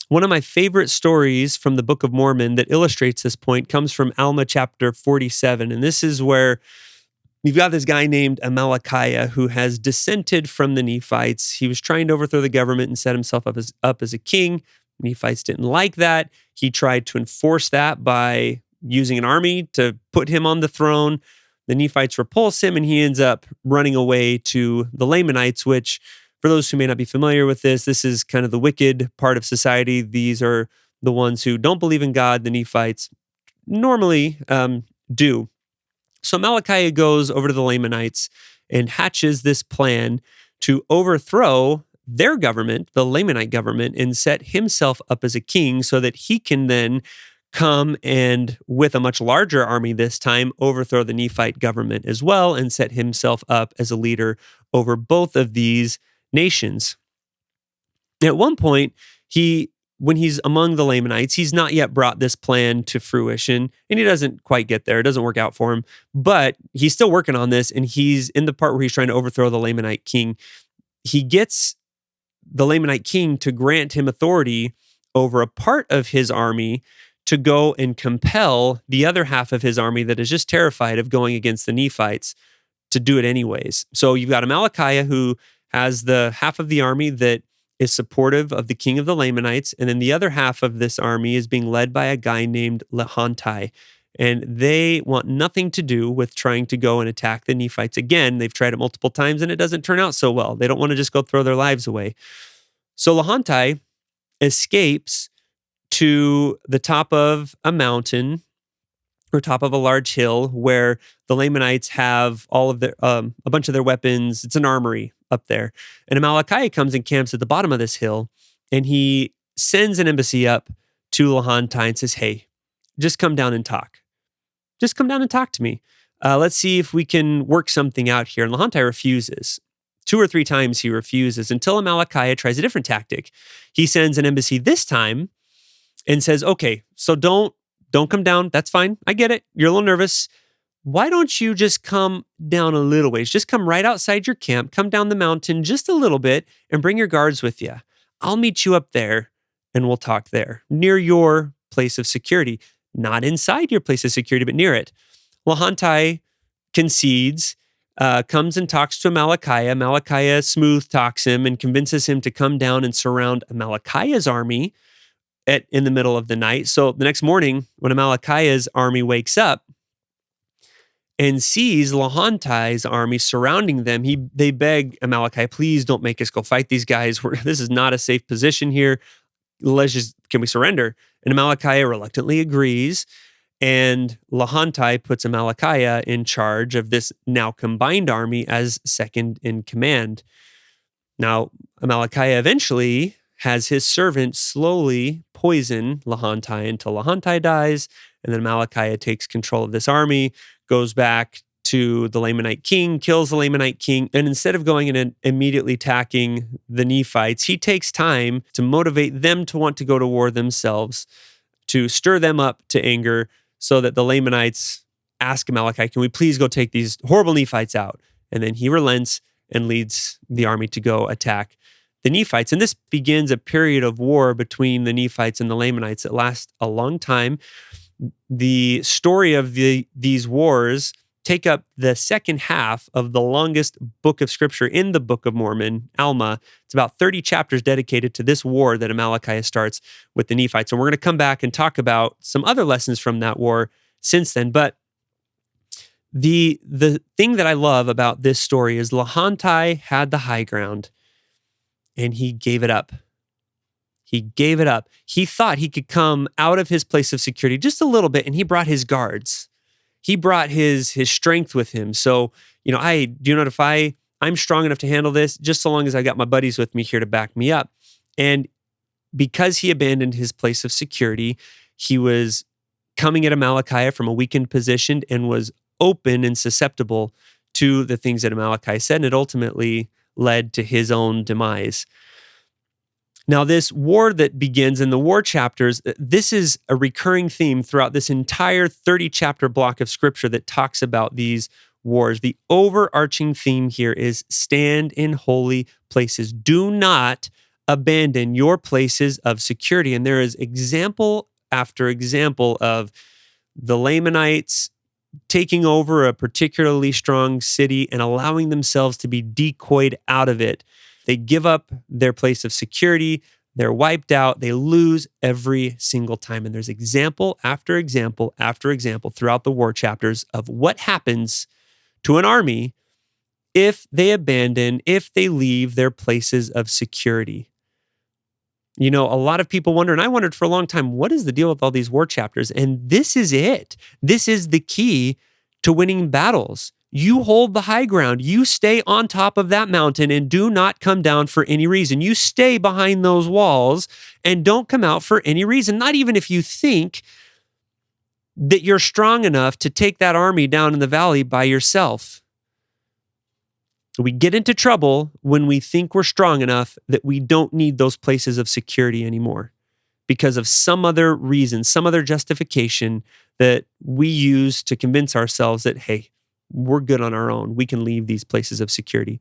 One of my favorite stories from the Book of Mormon that illustrates this point comes from Alma chapter 47. And this is where you've got this guy named Malachi who has dissented from the Nephites. He was trying to overthrow the government and set himself up as a king. Nephites didn't like that. He tried to enforce that by using an army to put him on the throne. The Nephites repulse him, and he ends up running away to the Lamanites, which, for those who may not be familiar with this is kind of the wicked part of society. These are the ones who don't believe in God. The Nephites normally do. So Malachi goes over to the Lamanites and hatches this plan to overthrow their government, the Lamanite government, and set himself up as a king so that he can then come and, with a much larger army this time, overthrow the Nephite government as well and set himself up as a leader over both of these nations. At one point, when he's among the Lamanites, he's not yet brought this plan to fruition, and he doesn't quite get there. It doesn't work out for him, but he's still working on this, and he's in the part where he's trying to overthrow the Lamanite king. He gets the Lamanite king to grant him authority over a part of his army to go and compel the other half of his army that is just terrified of going against the Nephites to do it anyways. So you've got Malachi who has the half of the army that is supportive of the king of the Lamanites, and then the other half of this army is being led by a guy named Lahonti, and they want nothing to do with trying to go and attack the Nephites again. They've tried it multiple times, and it doesn't turn out so well. They don't want to just go throw their lives away. So Lahonti escapes to the top of a mountain or top of a large hill where the Lamanites have all of their a bunch of their weapons. It's an armory up there. And Malachi comes and camps at the bottom of this hill, and he sends an embassy up to Lahonti and says, "Hey, just come down and talk. Just come down and talk to me. Let's see if we can work something out here." And Lahonti refuses. 2 or 3 times he refuses until Malachi tries a different tactic. He sends an embassy this time and says, "Okay, so don't come down. That's fine. I get it. You're a little nervous. Why don't you just come down a little ways? Just come right outside your camp, come down the mountain just a little bit, and bring your guards with you. I'll meet you up there, and we'll talk there, near your place of security. Not inside your place of security, but near it." Lahonti concedes, comes and talks to Malachi. Malachi smooth talks him and convinces him to come down and surround Malachi's army in the middle of the night. So the next morning, when Malachi's army wakes up and sees Lahonti's army surrounding them, they beg Malachi, "Please don't make us go fight these guys. This is not a safe position here. Can we surrender?" And Malachi reluctantly agrees. And Lahonti puts Malachi in charge of this now combined army as second in command. Now, Malachi eventually has his servant slowly poison Lahonti until Lahonti dies, and then Malachi takes control of this army, goes back to the Lamanite king, kills the Lamanite king, and instead of going and immediately attacking the Nephites, he takes time to motivate them to want to go to war themselves, to stir them up to anger, so that the Lamanites ask Malachi, "Can we please go take these horrible Nephites out?" And then he relents and leads the army to go attack the Nephites. And this begins a period of war between the Nephites and the Lamanites that lasts a long time. The story of these wars take up the second half of the longest book of scripture in the Book of Mormon, Alma. It's about 30 chapters dedicated to this war that Malachi starts with the Nephites. And we're going to come back and talk about some other lessons from that war since then. But the thing that I love about this story is Lahonti had the high ground, and he gave it up. He gave it up. He thought he could come out of his place of security just a little bit, and he brought his guards. He brought his strength with him. So, if I'm strong enough to handle this, just so long as I got my buddies with me here to back me up. And because he abandoned his place of security, he was coming at Malachi from a weakened position and was open and susceptible to the things that Malachi said, and it ultimately led to his own demise. Now, this war that begins in the war chapters, this is a recurring theme throughout this entire 30-chapter block of scripture that talks about these wars. The overarching theme here is stand in holy places. Do not abandon your places of security. And there is example after example of the Lamanites taking over a particularly strong city and allowing themselves to be decoyed out of it. They give up their place of security. They're wiped out. They lose every single time. And there's example after example after example throughout the war chapters of what happens to an army if they abandon, if they leave their places of security. You know, a lot of people wonder, and I wondered for a long time, what is the deal with all these war chapters? And this is it. This is the key to winning battles. You hold the high ground. You stay on top of that mountain and do not come down for any reason. You stay behind those walls and don't come out for any reason, not even if you think that you're strong enough to take that army down in the valley by yourself. We get into trouble when we think we're strong enough that we don't need those places of security anymore because of some other reason, some other justification that we use to convince ourselves that, hey, we're good on our own. We can leave these places of security.